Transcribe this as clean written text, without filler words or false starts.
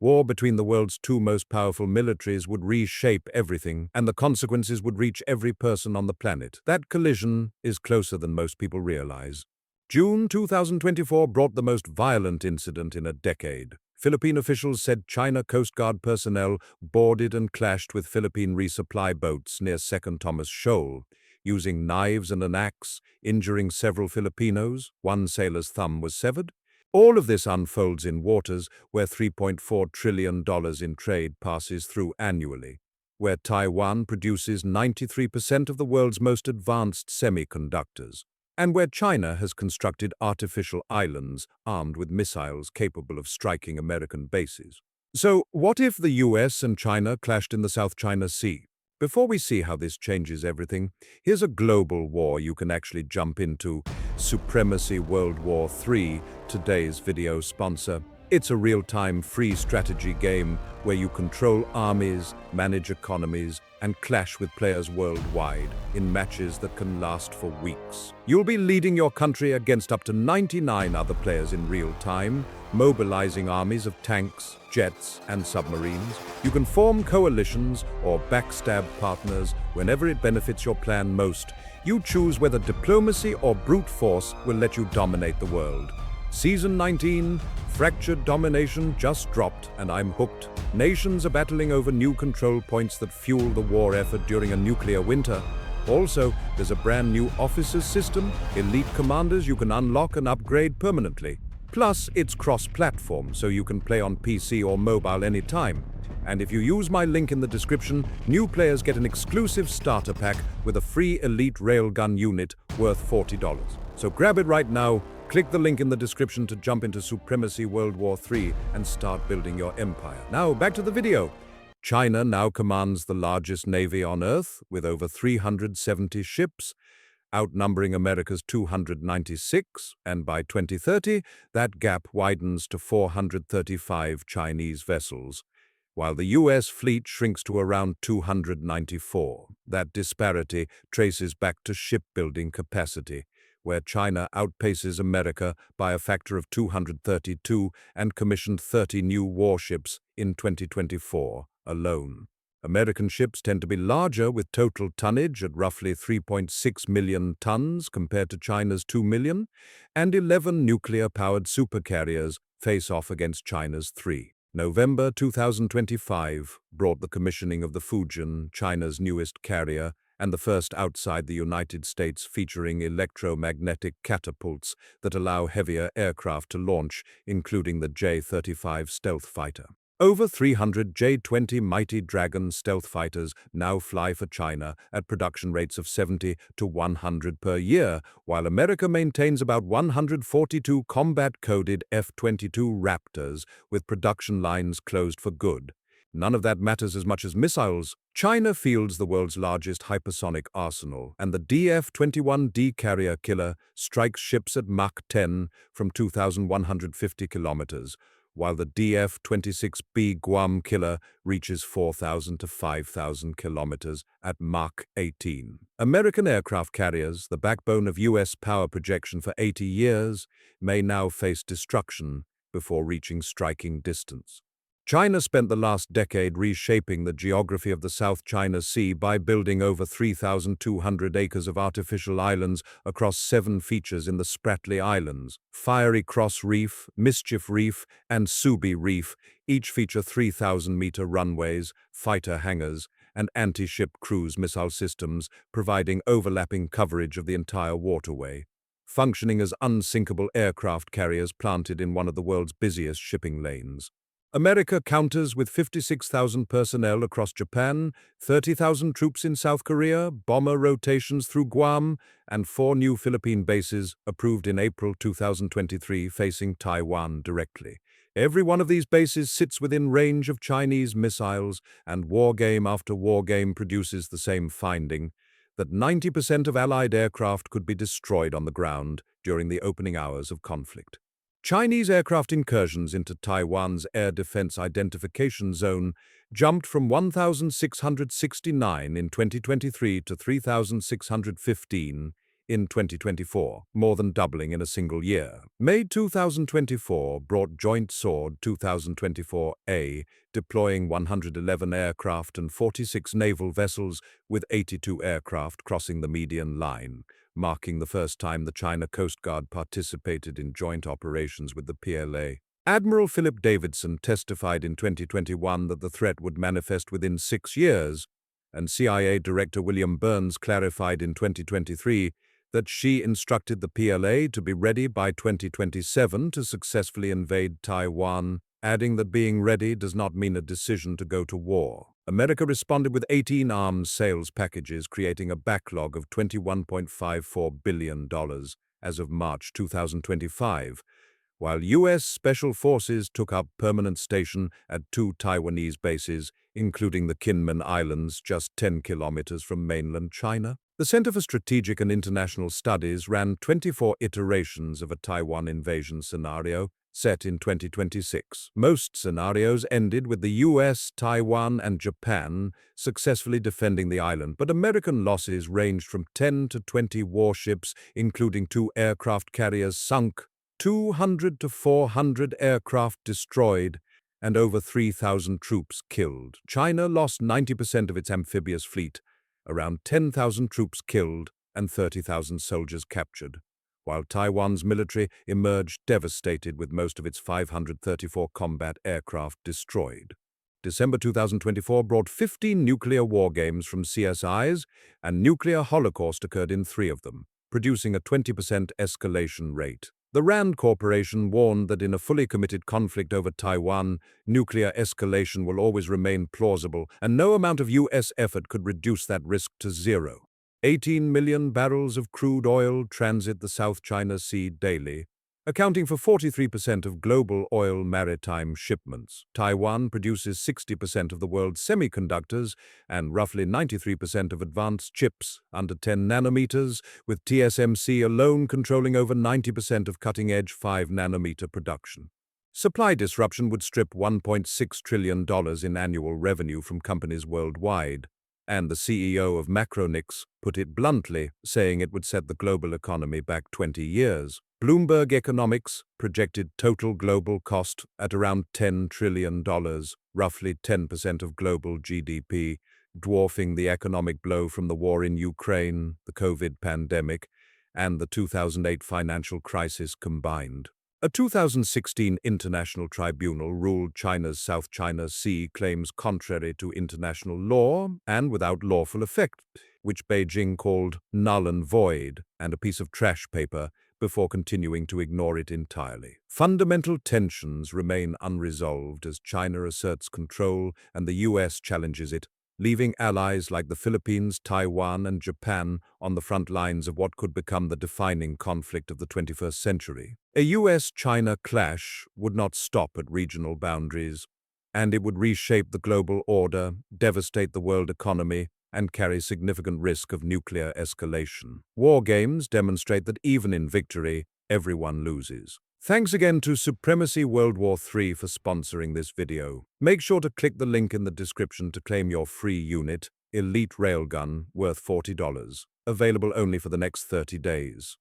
War between the world's two most powerful militaries would reshape everything, and the consequences would reach every person on the planet. That collision is closer than most people realize. June 2024 brought the most violent incident in a decade. Philippine officials said China Coast Guard personnel boarded and clashed with Philippine resupply boats near Second Thomas Shoal, using knives and an axe, injuring several Filipinos. One sailor's thumb was severed. All of this unfolds in waters where $3.4 trillion in trade passes through annually, where Taiwan produces 93% of the world's most advanced semiconductors, and where China has constructed artificial islands armed with missiles capable of striking American bases. So, what if the US and China clashed in the South China Sea? Before we see how this changes everything, here's a global war you can actually jump into: Supremacy World War III, today's video sponsor. It's a real-time free strategy game where you control armies, manage economies, and clash with players worldwide in matches that can last for weeks. You'll be leading your country against up to 99 other players in real time, mobilizing armies of tanks, jets, and submarines. You can form coalitions or backstab partners whenever it benefits your plan most. You choose whether diplomacy or brute force will let you dominate the world. Season 19, Fractured Domination, just dropped, and I'm hooked. Nations are battling over new control points that fuel the war effort during a nuclear winter. Also, there's a brand new officers system, elite commanders you can unlock and upgrade permanently. Plus, it's cross-platform, so you can play on PC or mobile anytime. And if you use my link in the description, new players get an exclusive starter pack with a free elite railgun unit worth $40. So grab it right now. Click the link in the description to jump into Supremacy World War III and start building your empire. Now, back to the video. China now commands the largest navy on Earth, with over 370 ships, outnumbering America's 296, and by 2030, that gap widens to 435 Chinese vessels, while the US fleet shrinks to around 294. That disparity traces back to shipbuilding capacity, where China outpaces America by a factor of 232 and commissioned 30 new warships in 2024 alone. American ships tend to be larger, with total tonnage at roughly 3.6 million tons compared to China's 2 million, and 11 nuclear-powered supercarriers face off against China's 3. November 2025 brought the commissioning of the Fujian, China's newest carrier, and the first outside the United States, featuring electromagnetic catapults that allow heavier aircraft to launch, including the J-35 stealth fighter. Over 300 J-20 Mighty Dragon stealth fighters now fly for China at production rates of 70 to 100 per year, while America maintains about 142 combat-coded F-22 Raptors with production lines closed for good. None of that matters as much as missiles. China fields the world's largest hypersonic arsenal, and the DF-21D carrier killer strikes ships at Mach 10 from 2,150 kilometers, while the DF-26B Guam killer reaches 4,000 to 5,000 kilometers at Mach 18. American aircraft carriers, the backbone of U.S. power projection for 80 years, may now face destruction before reaching striking distance. China spent the last decade reshaping the geography of the South China Sea by building over 3,200 acres of artificial islands across 7 features in the Spratly Islands. Fiery Cross Reef, Mischief Reef, and Subi Reef each feature 3,000-meter runways, fighter hangars, and anti-ship cruise missile systems, providing overlapping coverage of the entire waterway, functioning as unsinkable aircraft carriers planted in one of the world's busiest shipping lanes. America counters with 56,000 personnel across Japan, 30,000 troops in South Korea, bomber rotations through Guam, and 4 new Philippine bases approved in April 2023 facing Taiwan directly. Every one of these bases sits within range of Chinese missiles, and wargame after wargame produces the same finding, that 90% of Allied aircraft could be destroyed on the ground during the opening hours of conflict. Chinese aircraft incursions into Taiwan's Air Defense Identification Zone jumped from 1,669 in 2023 to 3,615 in 2024, more than doubling in a single year. May 2024 brought Joint Sword 2024A, deploying 111 aircraft and 46 naval vessels, with 82 aircraft crossing the median line, marking the first time the China Coast Guard participated in joint operations with the PLA. Admiral Philip Davidson testified in 2021 that the threat would manifest within 6 years, and CIA Director William Burns clarified in 2023 that she instructed the PLA to be ready by 2027 to successfully invade Taiwan, adding that being ready does not mean a decision to go to war. America responded with 18 arms sales packages, creating a backlog of $21.54 billion as of March 2025, while U.S. Special Forces took up permanent station at 2 Taiwanese bases, including the Kinmen Islands, just 10 kilometers from mainland China. The Center for Strategic and International Studies ran 24 iterations of a Taiwan invasion scenario set in 2026. Most scenarios ended with the U.S., Taiwan, and Japan successfully defending the island, but American losses ranged from 10 to 20 warships, including 2 aircraft carriers sunk, 200 to 400 aircraft destroyed, and over 3,000 troops killed. China lost 90% of its amphibious fleet, around 10,000 troops killed and 30,000 soldiers captured, while Taiwan's military emerged devastated with most of its 534 combat aircraft destroyed. December 2024 brought 15 nuclear wargames from CSIS, and nuclear holocaust occurred in 3 of them, producing a 20% escalation rate. The RAND Corporation warned that in a fully committed conflict over Taiwan, nuclear escalation will always remain plausible, and no amount of U.S. effort could reduce that risk to zero. 18 million barrels of crude oil transit the South China Sea daily, accounting for 43% of global oil maritime shipments. Taiwan produces 60% of the world's semiconductors and roughly 93% of advanced chips under 10 nanometers, with TSMC alone controlling over 90% of cutting-edge 5-nanometer production. Supply disruption would strip $1.6 trillion in annual revenue from companies worldwide, and the CEO of Macronix put it bluntly, saying it would set the global economy back 20 years. Bloomberg Economics projected total global cost at around $10 trillion, roughly 10% of global GDP, dwarfing the economic blow from the war in Ukraine, the COVID pandemic, and the 2008 financial crisis combined. A 2016 international tribunal ruled China's South China Sea claims contrary to international law and without lawful effect, which Beijing called null and void and a piece of trash paper, before continuing to ignore it entirely. Fundamental tensions remain unresolved as China asserts control and the U.S. challenges it, leaving allies like the Philippines, Taiwan, and Japan on the front lines of what could become the defining conflict of the 21st century. A U.S.-China clash would not stop at regional boundaries, and it would reshape the global order, devastate the world economy, and carry significant risk of nuclear escalation. War games demonstrate that even in victory, everyone loses. Thanks again to Supremacy World War III for sponsoring this video. Make sure to click the link in the description to claim your free unit, Elite Railgun, worth $40. Available only for the next 30 days.